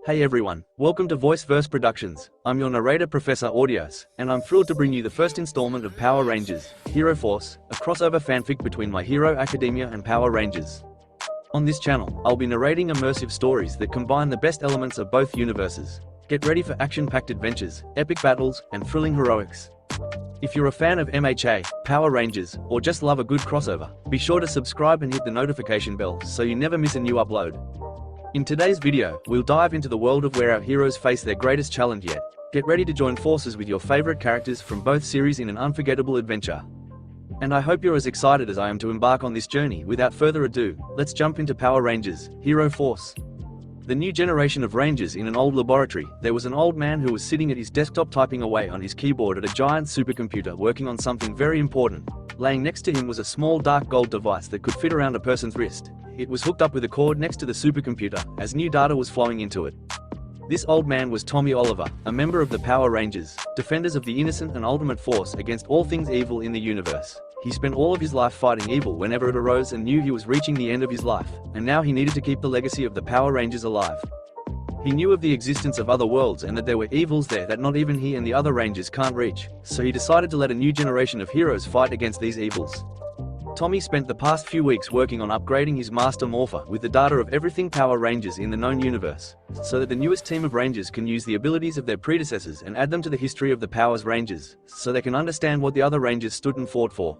Hey everyone, welcome to Voice Verse Productions. I'm your narrator Professor Audios, and I'm thrilled to bring you the first installment of Power Rangers, Hero Force, a crossover fanfic between My Hero Academia and Power Rangers. On this channel, I'll be narrating immersive stories that combine the best elements of both universes. Get ready for action-packed adventures, epic battles, and thrilling heroics. If you're a fan of MHA, Power Rangers, or just love a good crossover, be sure to subscribe and hit the notification bell so you never miss a new upload. In today's video, we'll dive into the world of where our heroes face their greatest challenge yet. Get ready to join forces with your favorite characters from both series in an unforgettable adventure. And I hope you're as excited as I am to embark on this journey. Without further ado, let's jump into Power Rangers, Hero Force. The new generation of Rangers. In an old laboratory, there was an old man who was sitting at his desktop typing away on his keyboard at a giant supercomputer working on something very important. Laying next to him was a small dark gold device that could fit around a person's wrist. It was hooked up with a cord next to the supercomputer, as new data was flowing into it. This old man was Tommy Oliver, a member of the Power Rangers, defenders of the innocent and ultimate force against all things evil in the universe. He spent all of his life fighting evil whenever it arose and knew he was reaching the end of his life, and now he needed to keep the legacy of the Power Rangers alive. He knew of the existence of other worlds and that there were evils there that not even he and the other Rangers can't reach, so he decided to let a new generation of heroes fight against these evils. Tommy spent the past few weeks working on upgrading his Master Morpher with the data of everything Power Rangers in the known universe, so that the newest team of Rangers can use the abilities of their predecessors and add them to the history of the Powers Rangers, so they can understand what the other Rangers stood and fought for.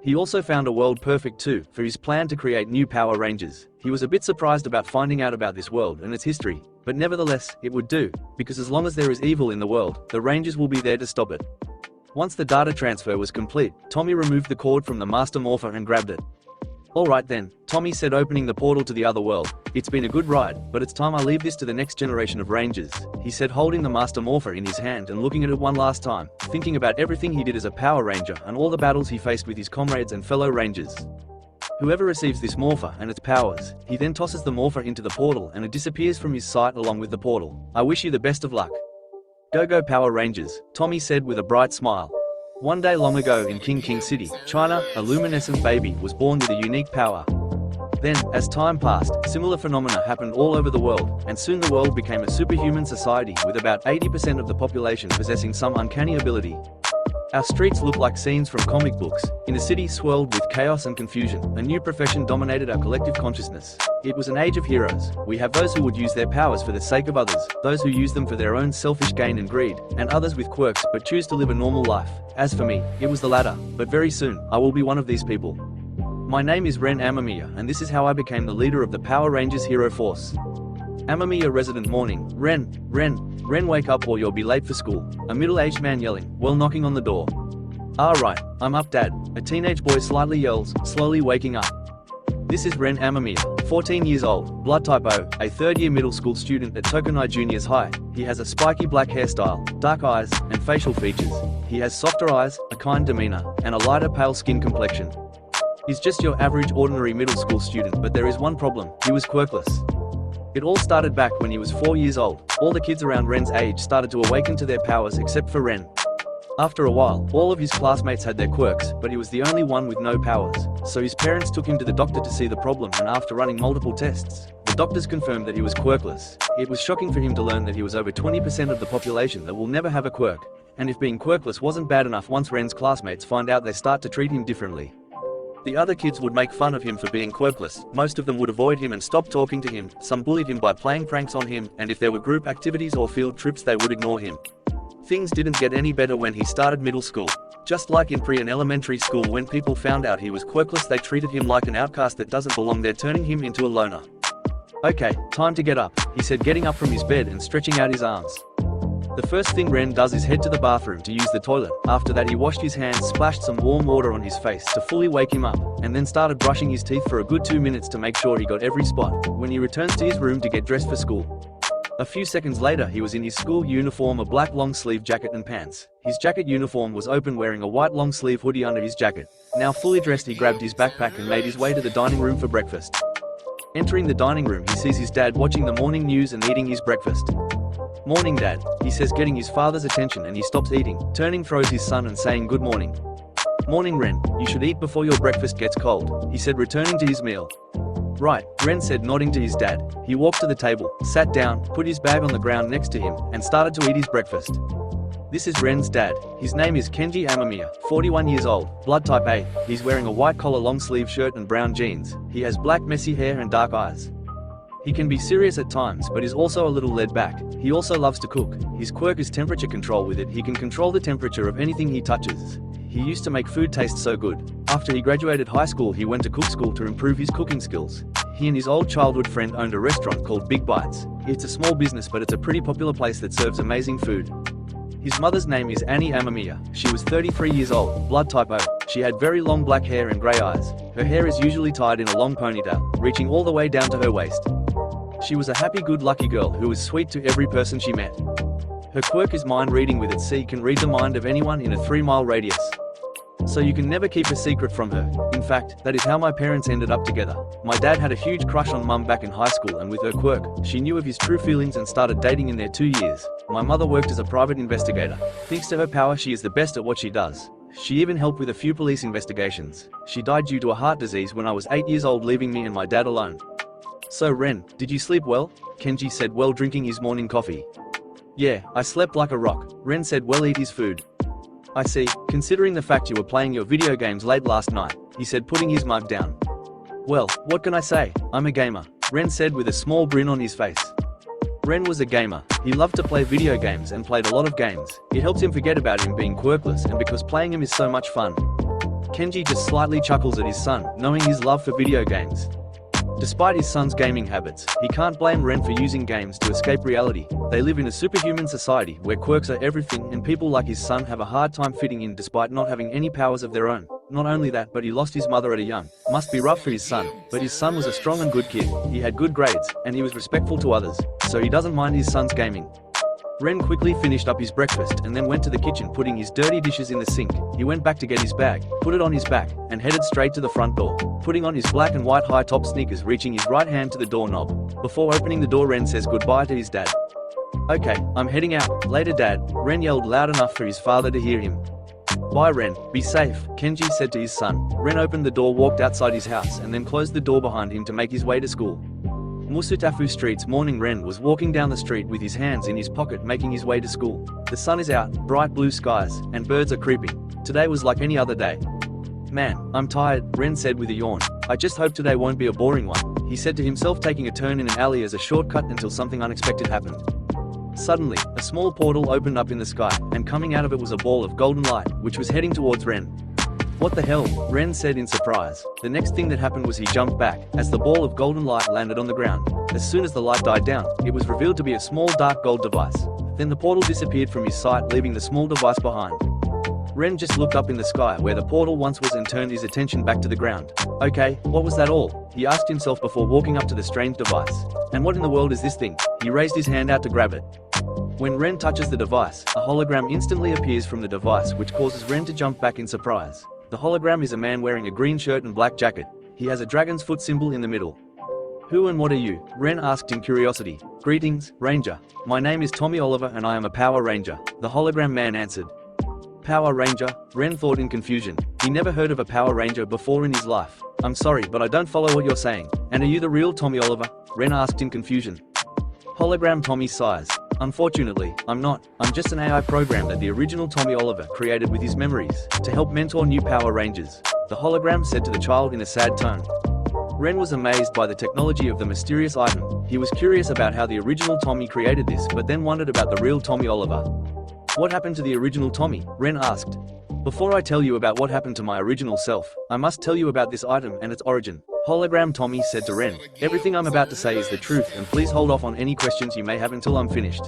He also found a world perfect too, for his plan to create new Power Rangers. He was a bit surprised about finding out about this world and its history, but nevertheless, it would do, because as long as there is evil in the world, the Rangers will be there to stop it. Once the data transfer was complete, Tommy removed the cord from the Master Morpher and grabbed it. "Alright then," Tommy said, opening the portal to the other world. "It's been a good ride, but it's time I leave this to the next generation of Rangers," he said, holding the Master Morpher in his hand and looking at it one last time, thinking about everything he did as a Power Ranger and all the battles he faced with his comrades and fellow Rangers. Whoever receives this Morpher and its powers, he then tosses the Morpher into the portal and it disappears from his sight along with the portal. "I wish you the best of luck. Go Power Rangers," Tommy said with a bright smile. One day long ago in King City, China, a luminescent baby was born with a unique power. Then, as time passed, similar phenomena happened all over the world, and soon the world became a superhuman society with about 80% of the population possessing some uncanny ability. Our streets looked like scenes from comic books. In a city swirled with chaos and confusion, a new profession dominated our collective consciousness. It was an age of heroes. We have those who would use their powers for the sake of others, those who use them for their own selfish gain and greed, and others with quirks but choose to live a normal life. As for me, it was the latter, but very soon, I will be one of these people. My name is Ren Amamiya, and this is how I became the leader of the Power Rangers Hero Force. Amamiya resident morning. Ren, wake up or you'll be late for school. A middle-aged man yelling, while knocking on the door. "Ah right, I'm up dad," a teenage boy slightly yells, slowly waking up. This is Ren Amamiya, 14 years old, blood type O, a third-year middle school student at Tokunai Junior's High. He has a spiky black hairstyle, dark eyes, and facial features. He has softer eyes, a kind demeanor, and a lighter pale skin complexion. He's just your average ordinary middle school student, but there is one problem: he was quirkless. It all started back when he was 4 years old. All the kids around Ren's age started to awaken to their powers except for Ren. After a while, all of his classmates had their quirks, but he was the only one with no powers. So his parents took him to the doctor to see the problem, and after running multiple tests, the doctors confirmed that he was quirkless. It was shocking for him to learn that he was over 20% of the population that will never have a quirk. And if being quirkless wasn't bad enough, once Ren's classmates find out, they start to treat him differently. The other kids would make fun of him for being quirkless. Most of them would avoid him and stop talking to him. Some bullied him by playing pranks on him, and if there were group activities or field trips, they would ignore him. Things didn't get any better when he started middle school. Just like in pre and elementary school, when people found out he was quirkless, they treated him like an outcast that doesn't belong there, turning him into a loner. "Okay, time to get up," he said, getting up from his bed and stretching out his arms. The first thing Ren does is head to the bathroom to use the toilet. After that, he washed his hands, splashed some warm water on his face to fully wake him up, and then started brushing his teeth for a good 2 minutes to make sure he got every spot. When he returns to his room to get dressed for school. A few seconds later, he was in his school uniform, a black long-sleeve jacket and pants. His jacket uniform was open, wearing a white long-sleeve hoodie under his jacket. Now fully dressed, he grabbed his backpack and made his way to the dining room for breakfast. Entering the dining room, he sees his dad watching the morning news and eating his breakfast. "Morning dad," he says, getting his father's attention, and he stops eating, turning, throws his son and saying, "Good morning." "Morning Ren, you should eat before your breakfast gets cold," he said, returning to his meal. Right, Ren said, nodding to his dad. He walked to the table, sat down, put his bag on the ground next to him, and started to eat his breakfast. This is Ren's dad. His name is Kenji Amamiya, 41 years old, blood type A. He's wearing a white collar long sleeve shirt and brown jeans. He has black messy hair and dark eyes. He can be serious at times, but is also a little laid back. He also loves to cook. His quirk is temperature control. With it, he can control the temperature of anything he touches. He used to make food taste so good. After he graduated high school, he went to cook school to improve his cooking skills. He and his old childhood friend owned a restaurant called Big Bites. It's a small business, but it's a pretty popular place that serves amazing food. His mother's name is Annie Amamiya. She was 33 years old, blood type O. She had very long black hair and grey eyes. Her hair is usually tied in a long ponytail, reaching all the way down to her waist. She was a happy-go-lucky girl who was sweet to every person she met. Her quirk is mind reading. With it, she can read the mind of anyone in a 3-mile radius. So you can never keep a secret from her. In fact, that is how my parents ended up together. My dad had a huge crush on Mum back in high school, and with her quirk, she knew of his true feelings and started dating in their 2 years. My mother worked as a private investigator. Thanks to her power, she is the best at what she does. She even helped with a few police investigations. She died due to a heart disease when I was 8 years old, leaving me and my dad alone. So Ren, did you sleep well? Kenji said while drinking his morning coffee. Yeah, I slept like a rock. Ren said while eat his food. I see, considering the fact you were playing your video games late last night, he said, putting his mug down. Well, what can I say? I'm a gamer, Ren said with a small grin on his face. Ren was a gamer. He loved to play video games and played a lot of games. It helps him forget about him being quirkless, and because playing him is so much fun. Kenji just slightly chuckles at his son, knowing his love for video games. Despite his son's gaming habits, he can't blame Ren for using games to escape reality. They live in a superhuman society where quirks are everything, and people like his son have a hard time fitting in despite not having any powers of their own. Not only that, but he lost his mother at a young. Must be rough for his son, but his son was a strong and good kid. He had good grades, and he was respectful to others, so he doesn't mind his son's gaming. Ren quickly finished up his breakfast and then went to the kitchen, putting his dirty dishes in the sink. He went back to get his bag, put it on his back, and headed straight to the front door, putting on his black and white high-top sneakers, reaching his right hand to the doorknob. Before opening the door, Ren says goodbye to his dad. Okay, I'm heading out. Later, Dad, Ren yelled loud enough for his father to hear him. Bye Ren, be safe, Kenji said to his son. Ren opened the door, walked outside his house, and then closed the door behind him to make his way to school. Musutafu Street's morning. Ren was walking down the street with his hands in his pocket, making his way to school. The sun is out, bright blue skies, and birds are creeping. Today was like any other day. Man, I'm tired, Ren said with a yawn. I just hope today won't be a boring one, he said to himself, taking a turn in an alley as a shortcut until something unexpected happened. Suddenly, a small portal opened up in the sky, and coming out of it was a ball of golden light, which was heading towards Ren. What the hell? Ren said in surprise. The next thing that happened was he jumped back, as the ball of golden light landed on the ground. As soon as the light died down, it was revealed to be a small dark gold device. Then the portal disappeared from his sight, leaving the small device behind. Ren just looked up in the sky where the portal once was and turned his attention back to the ground. Okay, what was that all? He asked himself before walking up to the strange device. And what in the world is this thing? He raised his hand out to grab it. When Ren touches the device, a hologram instantly appears from the device, which causes Ren to jump back in surprise. The hologram is a man wearing a green shirt and black jacket. He has a dragon's foot symbol in the middle. Who and what are you? Ren asked in curiosity. Greetings, Ranger. My name is Tommy Oliver and I am a Power Ranger, the hologram man answered. Power Ranger? Ren thought in confusion. He never heard of a Power Ranger before in his life. I'm sorry, but I don't follow what you're saying. And are you the real Tommy Oliver? Ren asked in confusion. Hologram Tommy sighs. Unfortunately, I'm not. I'm just an AI program that the original Tommy Oliver created with his memories, to help mentor new Power Rangers, the hologram said to the child in a sad tone. Ren was amazed by the technology of the mysterious item. He was curious about how the original Tommy created this, but then wondered about the real Tommy Oliver. What happened to the original Tommy? Ren asked. Before I tell you about what happened to my original self, I must tell you about this item and its origin. Hologram Tommy said to Ren. Everything I'm about to say is the truth, and please hold off on any questions you may have until I'm finished.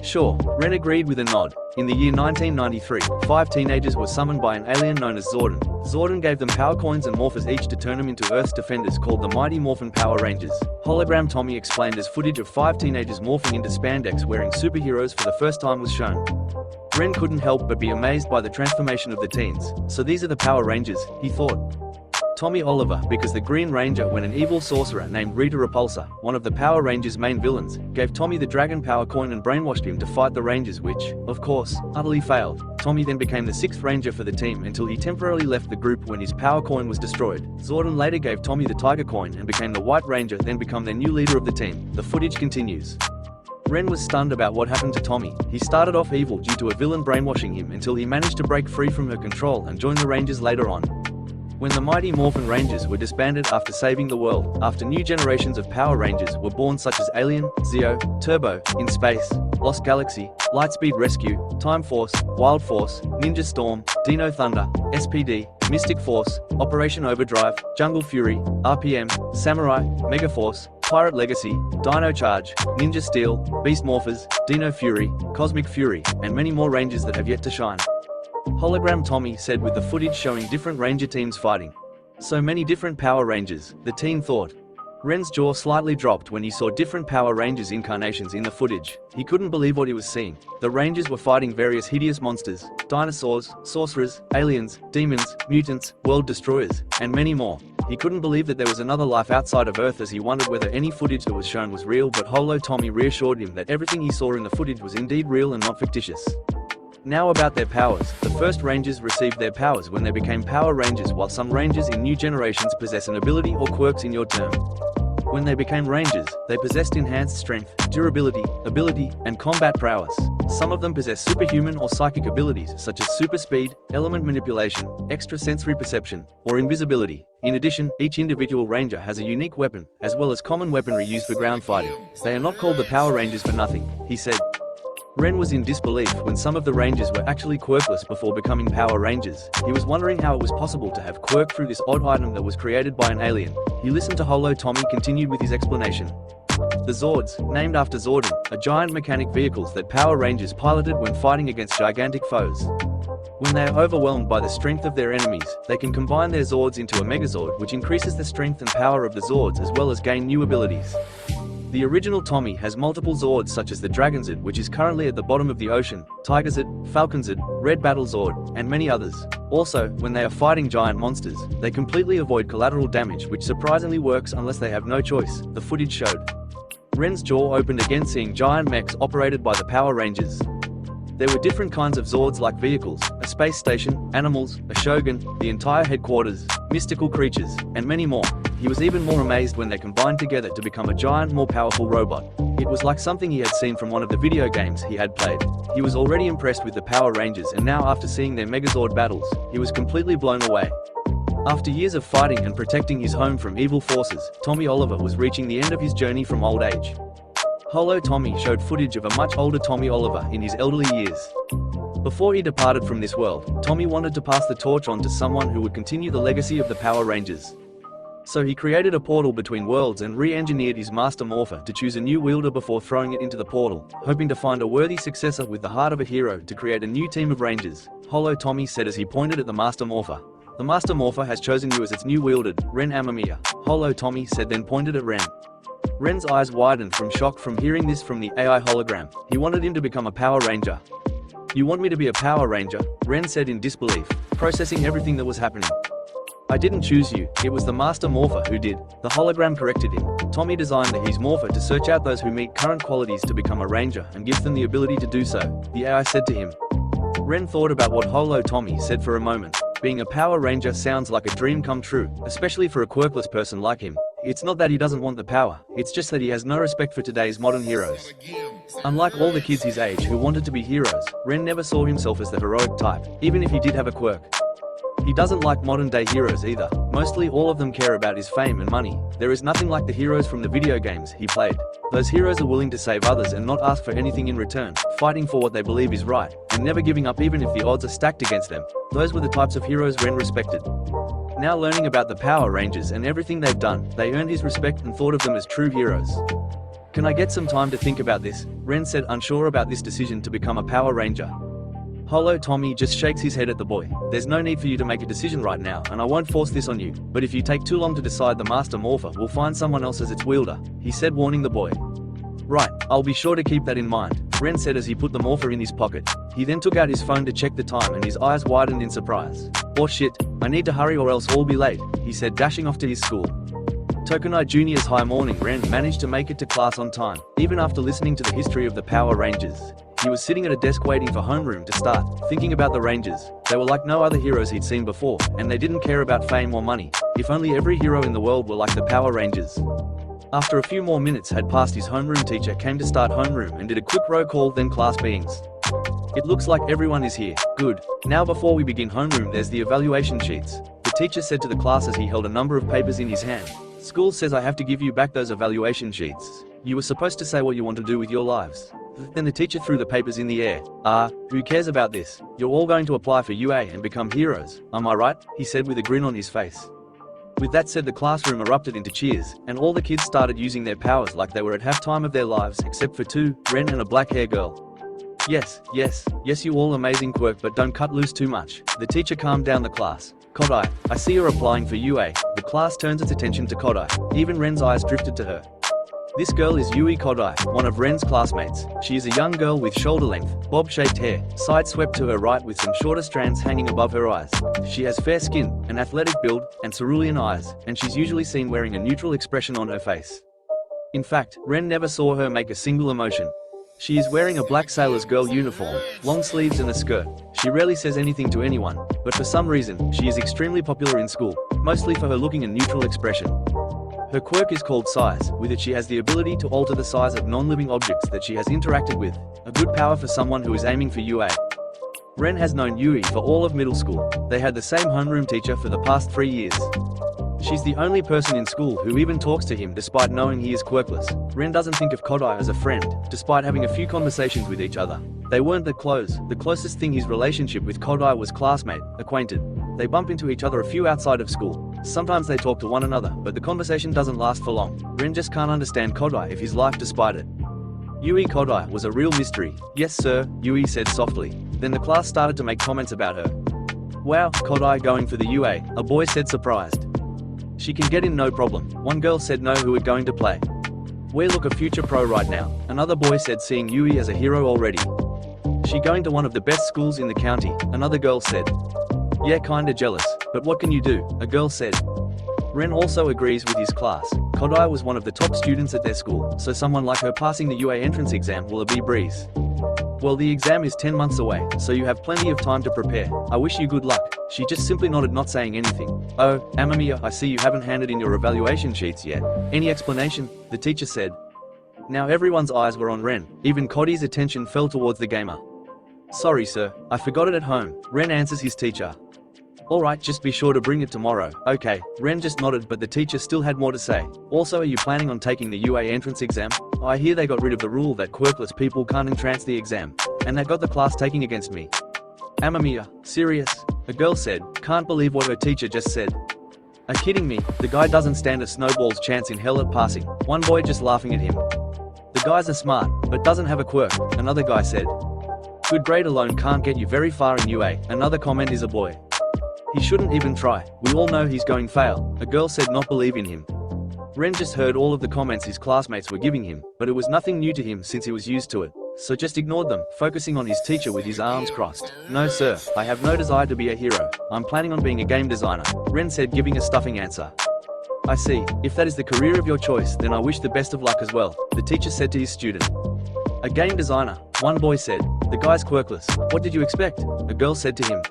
Sure, Ren agreed with a nod. In the year 1993, 5 teenagers were summoned by an alien known as Zordon. Zordon gave them power coins and morphers each to turn them into Earth's defenders called the Mighty Morphin Power Rangers. Hologram Tommy explained as footage of 5 teenagers morphing into spandex wearing superheroes for the first time was shown. Ren couldn't help but be amazed by the transformation of the teens. So these are the Power Rangers, he thought. Tommy Oliver, because the Green Ranger, when an evil sorcerer named Rita Repulsa, one of the Power Rangers' main villains, gave Tommy the Dragon Power Coin and brainwashed him to fight the Rangers, which, of course, utterly failed. Tommy then became the 6th Ranger for the team until he temporarily left the group when his Power Coin was destroyed. Zordon later gave Tommy the Tiger Coin and became the White Ranger, then become their new leader of the team. The footage continues. Ren was stunned about what happened to Tommy. He started off evil due to a villain brainwashing him until he managed to break free from her control and join the Rangers later on. When the mighty Morphin Rangers were disbanded after saving the world, after new generations of Power Rangers were born such as Alien, Zeo, Turbo, In Space, Lost Galaxy, Lightspeed Rescue, Time Force, Wild Force, Ninja Storm, Dino Thunder, SPD, Mystic Force, Operation Overdrive, Jungle Fury, RPM, Samurai, Megaforce, Pirate Legacy, Dino Charge, Ninja Steel, Beast Morphers, Dino Fury, Cosmic Fury, and many more Rangers that have yet to shine. Hologram Tommy said with the footage showing different Ranger teams fighting. So many different Power Rangers, the teen thought. Ren's jaw slightly dropped when he saw different Power Rangers incarnations in the footage. He couldn't believe what he was seeing. The Rangers were fighting various hideous monsters, dinosaurs, sorcerers, aliens, demons, mutants, world destroyers, and many more. He couldn't believe that there was another life outside of Earth, as he wondered whether any footage that was shown was real, but Holo Tommy reassured him that everything he saw in the footage was indeed real and not fictitious. Now about their powers. The first Rangers received their powers when they became Power Rangers, while some Rangers in new generations possess an ability or quirks in your term. When they became Rangers, they possessed enhanced strength, durability, ability, and combat prowess. Some of them possess superhuman or psychic abilities such as super speed, element manipulation, extrasensory perception, or invisibility. In addition, each individual Ranger has a unique weapon, as well as common weaponry used for ground fighting. They are not called the Power Rangers for nothing, he said. Ren was in disbelief when some of the Rangers were actually quirkless before becoming Power Rangers. He was wondering how it was possible to have quirk through this odd item that was created by an alien. He listened to Holo Tommy continued with his explanation. The Zords, named after Zordon, are giant mechanic vehicles that Power Rangers piloted when fighting against gigantic foes. When they are overwhelmed by the strength of their enemies, they can combine their Zords into a Megazord, which increases the strength and power of the Zords as well as gain new abilities. The original Tommy has multiple Zords such as the Dragon Zord, which is currently at the bottom of the ocean, Tiger Zord, Falcon Zord, Red Battle Zord, and many others. Also, when they are fighting giant monsters, they completely avoid collateral damage, which surprisingly works unless they have no choice, the footage showed. Ren's jaw opened again seeing giant mechs operated by the Power Rangers. There were different kinds of Zords like vehicles, a space station, animals, a shogun, the entire headquarters, mystical creatures, and many more. He was even more amazed when they combined together to become a giant, more powerful robot. It was like something he had seen from one of the video games he had played. He was already impressed with the Power Rangers, and now after seeing their Megazord battles, he was completely blown away. After years of fighting and protecting his home from evil forces, Tommy Oliver was reaching the end of his journey from old age. Holo Tommy showed footage of a much older Tommy Oliver in his elderly years. Before he departed from this world, Tommy wanted to pass the torch on to someone who would continue the legacy of the Power Rangers. So he created a portal between worlds and re-engineered his Master Morpher to choose a new wielder before throwing it into the portal, hoping to find a worthy successor with the heart of a hero to create a new team of Rangers, Holo Tommy said as he pointed at the Master Morpher. The Master Morpher has chosen you as its new wielder, Ren Amamiya, Holo Tommy said, then pointed at Ren. Ren's eyes widened from shock from hearing this from the AI hologram. He wanted him to become a Power Ranger. You want me to be a Power Ranger? Ren said in disbelief, processing everything that was happening. I didn't choose you, it was the Master Morpher who did. The hologram corrected him. Tommy designed his Morpher to search out those who meet current qualities to become a Ranger and give them the ability to do so, the AI said to him. Ren thought about what Holo Tommy said for a moment. Being a Power Ranger sounds like a dream come true, especially for a quirkless person like him. It's not that he doesn't want the power, it's just that he has no respect for today's modern heroes. Unlike all the kids his age who wanted to be heroes, Ren never saw himself as the heroic type, even if he did have a quirk. He doesn't like modern day heroes either. Mostly all of them care about is fame and money. There is nothing like the heroes from the video games he played. Those heroes are willing to save others and not ask for anything in return, fighting for what they believe is right, and never giving up even if the odds are stacked against them. Those were the types of heroes Ren respected. Now learning about the Power Rangers and everything they've done, they earned his respect and thought of them as true heroes. Can I get some time to think about this? Ren said, unsure about this decision to become a Power Ranger. Holo Tommy just shakes his head at the boy. There's no need for you to make a decision right now, and I won't force this on you, but if you take too long to decide, the Master Morpher will find someone else as its wielder, he said, warning the boy. Right, I'll be sure to keep that in mind. Ren said as he put the morpher in his pocket. He then took out his phone to check the time and his eyes widened in surprise. "Oh shit, I need to hurry or else I'll be late," he said, dashing off to his school. Tokunai Jr.'s high morning. Ren managed to make it to class on time, even after listening to the history of the Power Rangers. He was sitting at a desk waiting for homeroom to start, thinking about the Rangers. They were like no other heroes he'd seen before, and they didn't care about fame or money. If only every hero in the world were like the Power Rangers. After a few more minutes had passed, his homeroom teacher came to start homeroom and did a quick roll call, then class beings. "It looks like everyone is here. Good. Now before we begin homeroom, there's the evaluation sheets," the teacher said to the class as he held a number of papers in his hand. "School says I have to give you back those evaluation sheets. You were supposed to say what you want to do with your lives." Then the teacher threw the papers in the air. Who cares about this? You're all going to apply for UA and become heroes, am I right?" he said with a grin on his face. With that said, the classroom erupted into cheers, and all the kids started using their powers like they were at halftime of their lives, except for two, Ren and a black-hair girl. Yes, you all amazing quirk, but don't cut loose too much." The teacher calmed down the class. "Kodai, I see you're applying for UA." The class turns its attention to Kodai. Even Ren's eyes drifted to her. This girl is Yui Kodai, one of Ren's classmates. She is a young girl with shoulder-length, bob-shaped hair, side-swept to her right with some shorter strands hanging above her eyes. She has fair skin, an athletic build, and cerulean eyes, and she's usually seen wearing a neutral expression on her face. In fact, Ren never saw her make a single emotion. She is wearing a black sailor's girl uniform, long sleeves and a skirt. She rarely says anything to anyone, but for some reason, she is extremely popular in school, mostly for her looking and neutral expression. Her quirk is called size. With it she has the ability to alter the size of non-living objects that she has interacted with, a good power for someone who is aiming for UA. Ren has known Yui for all of middle school. They had the same homeroom teacher for the past 3 years. She's the only person in school who even talks to him despite knowing he is quirkless. Ren doesn't think of Kodai as a friend, despite having a few conversations with each other. They weren't that close. The closest thing his relationship with Kodai was classmate, acquainted. They bump into each other a few outside of school. Sometimes they talk to one another, but the conversation doesn't last for long. Ren just can't understand Kodai if his life despite it. Yui Kodai was a real mystery. "Yes sir," Yui said softly. Then the class started to make comments about her. "Wow, Kodai going for the UA," a boy said surprised. "She can get in no problem," one girl said. "No, who are going to play? We look a future pro right now," another boy said, seeing Yui as a hero already. "She going to one of the best schools in the county," another girl said. "Yeah, kinda jealous, but what can you do?" a girl said. Ren also agrees with his class. Kodai was one of the top students at their school, so someone like her passing the UA entrance exam will be a breeze. "Well, the exam is 10 months away, so you have plenty of time to prepare. I wish you good luck." She just simply nodded, not saying anything. "Oh, Amamiya, I see you haven't handed in your evaluation sheets yet. Any explanation?" the teacher said. Now everyone's eyes were on Ren. Even Kodai's attention fell towards the gamer. "Sorry sir, I forgot it at home," Ren answers his teacher. "Alright, just be sure to bring it tomorrow." "Okay," Ren just nodded, but the teacher still had more to say. "Also, are you planning on taking the UA entrance exam? I hear they got rid of the rule that quirkless people can't entrance the exam, and that got the class taking against me." "Amamiya, serious?" a girl said. Can't believe what her teacher just said. "Are kidding me? The guy doesn't stand a snowball's chance in hell at passing." One boy just laughing at him. "The guys are smart, but doesn't have a quirk," another guy said. "Good grade alone can't get you very far in UA," another comment is a boy. "He shouldn't even try. We all know he's going fail," a girl said, not believing him. Ren just heard all of the comments his classmates were giving him, but it was nothing new to him since he was used to it, so just ignored them, focusing on his teacher with his arms crossed. "No sir, I have no desire to be a hero. I'm planning on being a game designer," Ren said, giving a stuffing answer. "I see. If that is the career of your choice, then I wish the best of luck as well," the teacher said to his student. "A game designer," one boy said. "The guy's quirkless. What did you expect?" a girl said to him.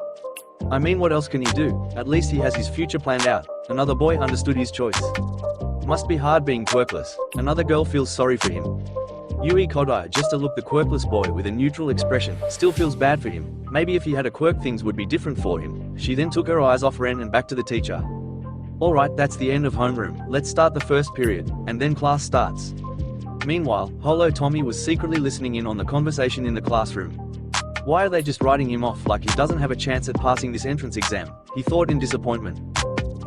"I mean, what else can he do? At least he has his future planned out," another boy understood his choice. "Must be hard being quirkless," another girl feels sorry for him. Yui Kodai, just to look the quirkless boy with a neutral expression, still feels bad for him. Maybe if he had a quirk things would be different for him. She then took her eyes off Ren and back to the teacher. "Alright, that's the end of homeroom. Let's start the first period, and then class starts." Meanwhile, Holo Tommy was secretly listening in on the conversation in the classroom. Why are they just writing him off like he doesn't have a chance at passing this entrance exam? He thought in disappointment.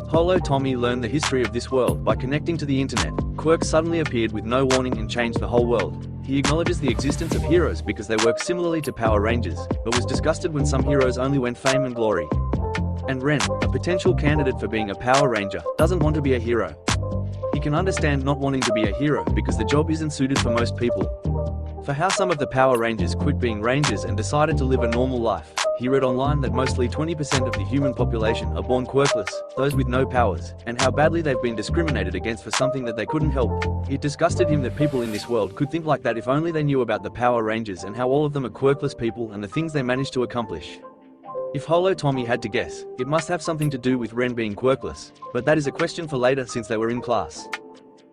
Holo Tommy learned the history of this world by connecting to the internet. Quirks suddenly appeared with no warning and changed the whole world. He acknowledges the existence of heroes because they work similarly to Power Rangers, but was disgusted when some heroes only went fame and glory. And Ren, a potential candidate for being a Power Ranger, doesn't want to be a hero. He can understand not wanting to be a hero because the job isn't suited for most people. For how some of the Power Rangers quit being Rangers and decided to live a normal life, he read online that mostly 20% of the human population are born quirkless, those with no powers, and how badly they've been discriminated against for something that they couldn't help. It disgusted him that people in this world could think like that if only they knew about the Power Rangers and how all of them are quirkless people and the things they managed to accomplish. If Holo Tommy had to guess, it must have something to do with Ren being quirkless, but that is a question for later since they were in class.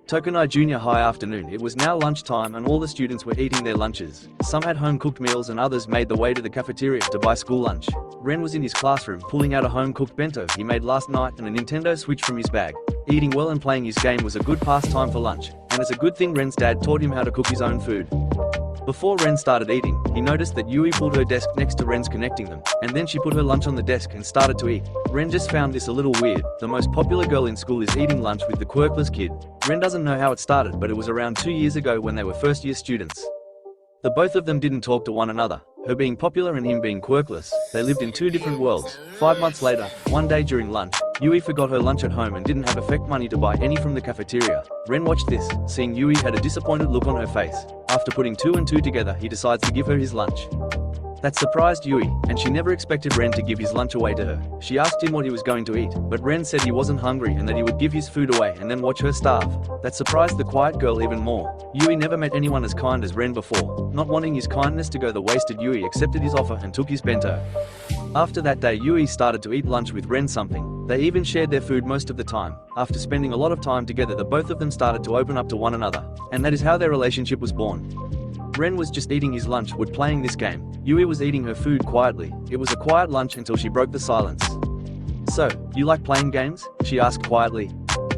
Tokunai Junior High afternoon. It was now lunchtime and all the students were eating their lunches. Some had home-cooked meals and others made the way to the cafeteria to buy school lunch. Ren was in his classroom pulling out a home-cooked bento he made last night and a Nintendo Switch from his bag. Eating well and playing his game was a good pastime for lunch, and it's a good thing Ren's dad taught him how to cook his own food. Before Ren started eating, he noticed that Yui pulled her desk next to Ren's connecting them, and then she put her lunch on the desk and started to eat. Ren just found this a little weird. The most popular girl in school is eating lunch with the quirkless kid. Ren doesn't know how it started, but it was around 2 years ago when they were first-year students. The both of them didn't talk to one another, her being popular and him being quirkless. They lived in two different worlds. 5 months later, one day during lunch, Yui forgot her lunch at home and didn't have effect money to buy any from the cafeteria. Ren watched this, seeing Yui had a disappointed look on her face. After putting 2 and 2 together, he decides to give her his lunch. That surprised Yui, and she never expected Ren to give his lunch away to her. She asked him what he was going to eat, but Ren said he wasn't hungry and that he would give his food away and then watch her starve. That surprised the quiet girl even more. Yui never met anyone as kind as Ren before. Not wanting his kindness to go the wasted, Yui accepted his offer and took his bento. After that day, Yui started to eat lunch with Ren something. They even shared their food most of the time. After spending a lot of time together, the both of them started to open up to one another. And that is how their relationship was born. Ren was just eating his lunch would playing this game. Yui was eating her food quietly. It was a quiet lunch until she broke the silence. "So, you like playing games?" she asked quietly.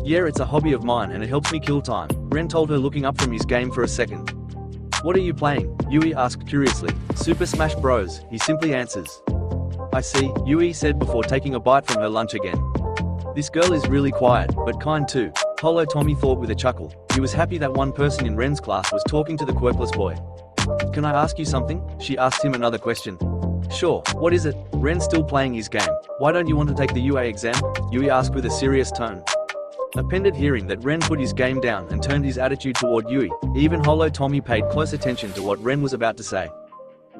"Yeah, it's a hobby of mine and it helps me kill time," Ren told her, looking up from his game for a second. "What are you playing?" Yui asked curiously. "Super Smash Bros," he simply answers. "I see," Yui said before taking a bite from her lunch again. "This girl is really quiet, but kind too," Holo Tommy thought with a chuckle. He was happy that one person in Ren's class was talking to the quirkless boy. "Can I ask you something?" she asked him another question. "Sure, what is it?" Ren's still playing his game. "Why don't you want to take the UA exam?" Yui asked with a serious tone. Offended hearing that Ren put his game down and turned his attitude toward Yui, even Holo Tommy paid close attention to what Ren was about to say.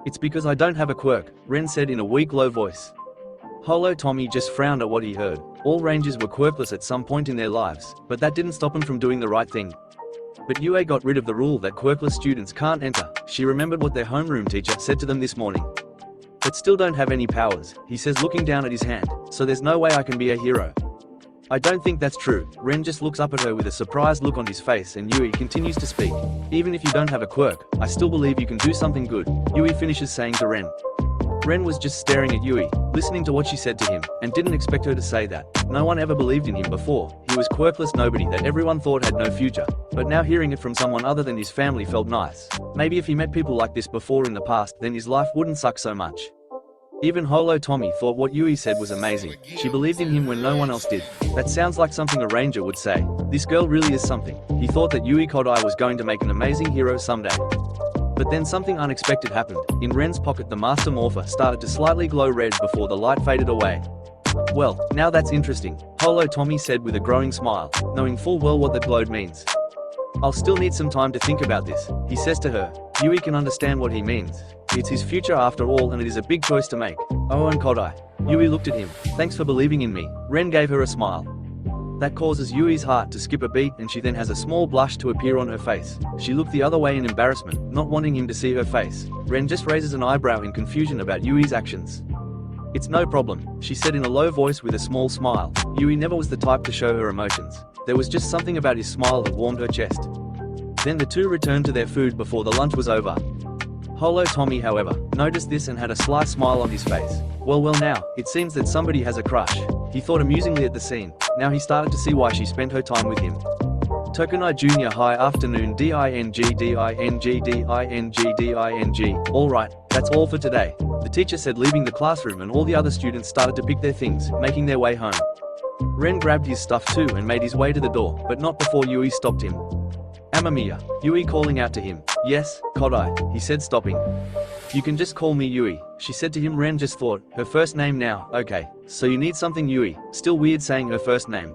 "It's because I don't have a quirk," Ren said in a weak, low voice. Holo Tommy just frowned at what he heard. All Rangers were quirkless at some point in their lives, but that didn't stop him from doing the right thing. But UA got rid of the rule that quirkless students can't enter. She remembered what their homeroom teacher said to them this morning. "But still don't have any powers," he says, looking down at his hand, "so there's no way I can be a hero." "I don't think that's true." Ren just looks up at her with a surprised look on his face, and Yui continues to speak. "Even if you don't have a quirk, I still believe you can do something good," Yui finishes saying to Ren. Ren was just staring at Yui, listening to what she said to him, and didn't expect her to say that. No one ever believed in him before. He was quirkless nobody that everyone thought had no future. But now hearing it from someone other than his family felt nice. Maybe if he met people like this before in the past, then his life wouldn't suck so much. Even Holo Tommy thought what Yui said was amazing. She believed in him when no one else did. That sounds like something a ranger would say. This girl really is something. He thought that Yui Kodai was going to make an amazing hero someday. But then something unexpected happened. In Ren's pocket, the Master Morpher started to slightly glow red before the light faded away. "Well, now that's interesting," Holo Tommy said with a growing smile, knowing full well what that glowed means. "I'll still need some time to think about this," he says to her. Yui can understand what he means. It's his future after all, and it is a big choice to make. "Oh, and Kodai." Yui looked at him. "Thanks for believing in me." Ren gave her a smile. That causes Yui's heart to skip a beat, and she then has a small blush to appear on her face. She looked the other way in embarrassment, not wanting him to see her face. Ren just raises an eyebrow in confusion about Yui's actions. "It's no problem," she said in a low voice with a small smile. Yui never was the type to show her emotions. There was just something about his smile that warmed her chest. Then the two returned to their food before the lunch was over. Holo Tommy, however, noticed this and had a sly smile on his face. Well now, it seems that somebody has a crush. He thought amusingly at the scene. Now he started to see why she spent her time with him. Tokunai Junior High afternoon. Ding ding. Alright, that's all for today, the teacher said, leaving the classroom, and all the other students started to pick their things, making their way home. Ren grabbed his stuff too and made his way to the door, but not before Yui stopped him. "Amamiya," Yui calling out to him. "Yes, Kodai," he said, stopping. "You can just call me Yui," she said to him. Ren just thought, her first name now, okay, so you need something Yui, still weird saying her first name.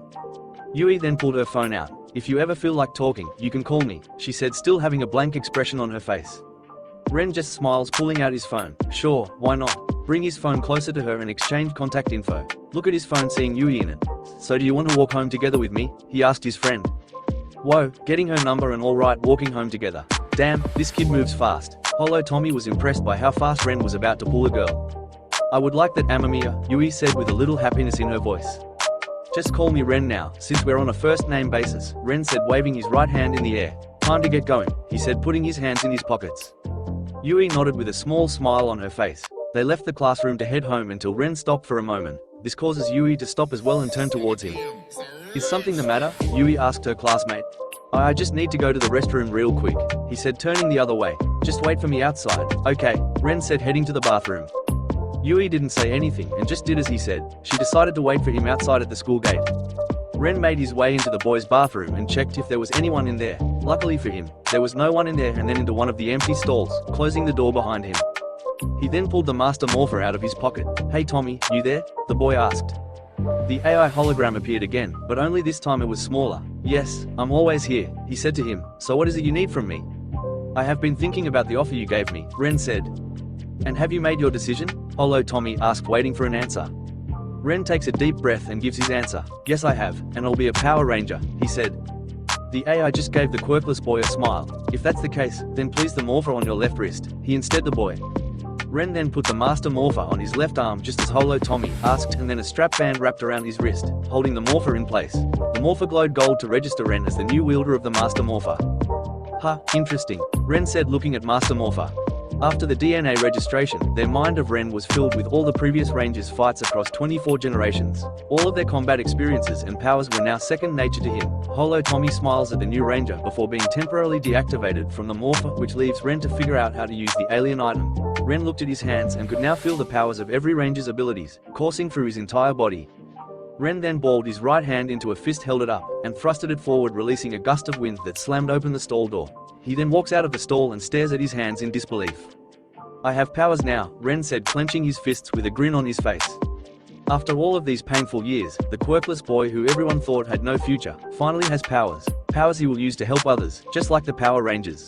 Yui then pulled her phone out. "If you ever feel like talking, you can call me," she said, still having a blank expression on her face. Ren just smiles, pulling out his phone. Sure, why not? Bring his phone closer to her and exchange contact info. Look at his phone, seeing Yui in it. So do you want to walk home together with me? He asked his friend. Whoa, getting her number and alright, walking home together. Damn, this kid moves fast. Holo Tommy was impressed by how fast Ren was about to pull a girl. I would like that, Amamiya, Yui said with a little happiness in her voice. Just call me Ren now, since we're on a first name basis, Ren said, waving his right hand in the air. Time to get going, he said, putting his hands in his pockets. Yui nodded with a small smile on her face. They left the classroom to head home until Ren stopped for a moment. This causes Yui to stop as well and turn towards him. Is something the matter? Yui asked her classmate. I just need to go to the restroom real quick, he said, turning the other way. Just wait for me outside. Okay, Ren said, heading to the bathroom. Yui didn't say anything and just did as he said. She decided to wait for him outside at the school gate. Ren made his way into the boys' bathroom and checked if there was anyone in there. Luckily for him, there was no one in there, and then into one of the empty stalls, closing the door behind him. He then pulled the Master Morpher out of his pocket. Hey Tommy, you there? The boy asked. The AI hologram appeared again, but only this time it was smaller. Yes, I'm always here, he said to him. So what is it you need from me? I have been thinking about the offer you gave me, Ren said. And have you made your decision? Holo Tommy asked, waiting for an answer. Ren takes a deep breath and gives his answer. Yes, I have, and I'll be a Power Ranger, he said. The AI just gave the quirkless boy a smile. If that's the case, then place the morpher on your left wrist, he instead the boy. Ren then put the Master Morpher on his left arm just as Holo Tommy asked, and then a strap band wrapped around his wrist, holding the morpher in place. The morpher glowed gold to register Ren as the new wielder of the Master Morpher. Huh, interesting, Ren said, looking at Master Morpher. After the DNA registration, their mind of Ren was filled with all the previous Rangers' fights across 24 generations. All of their combat experiences and powers were now second nature to him. Holo Tommy smiles at the new Ranger before being temporarily deactivated from the Morpher, which leaves Ren to figure out how to use the alien item. Ren looked at his hands and could now feel the powers of every Ranger's abilities, coursing through his entire body. Ren then balled his right hand into a fist, held it up, and thrusted it forward, releasing a gust of wind that slammed open the stall door. He then walks out of the stall and stares at his hands in disbelief. I have powers now, Ren said, clenching his fists with a grin on his face. After all of these painful years, the quirkless boy who everyone thought had no future, finally has powers. Powers he will use to help others, just like the Power Rangers.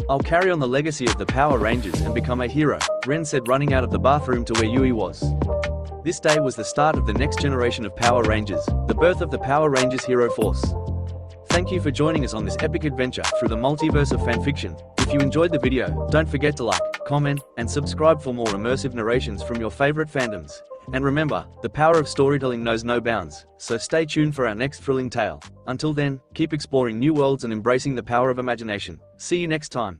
I'll carry on the legacy of the Power Rangers and become a hero, Ren said, running out of the bathroom to where Yui was. This day was the start of the next generation of Power Rangers, the birth of the Power Rangers Hero Force. Thank you for joining us on this epic adventure through the multiverse of fanfiction. If you enjoyed the video, don't forget to like, comment, and subscribe for more immersive narrations from your favorite fandoms. And remember, the power of storytelling knows no bounds, so stay tuned for our next thrilling tale. Until then, keep exploring new worlds and embracing the power of imagination. See you next time.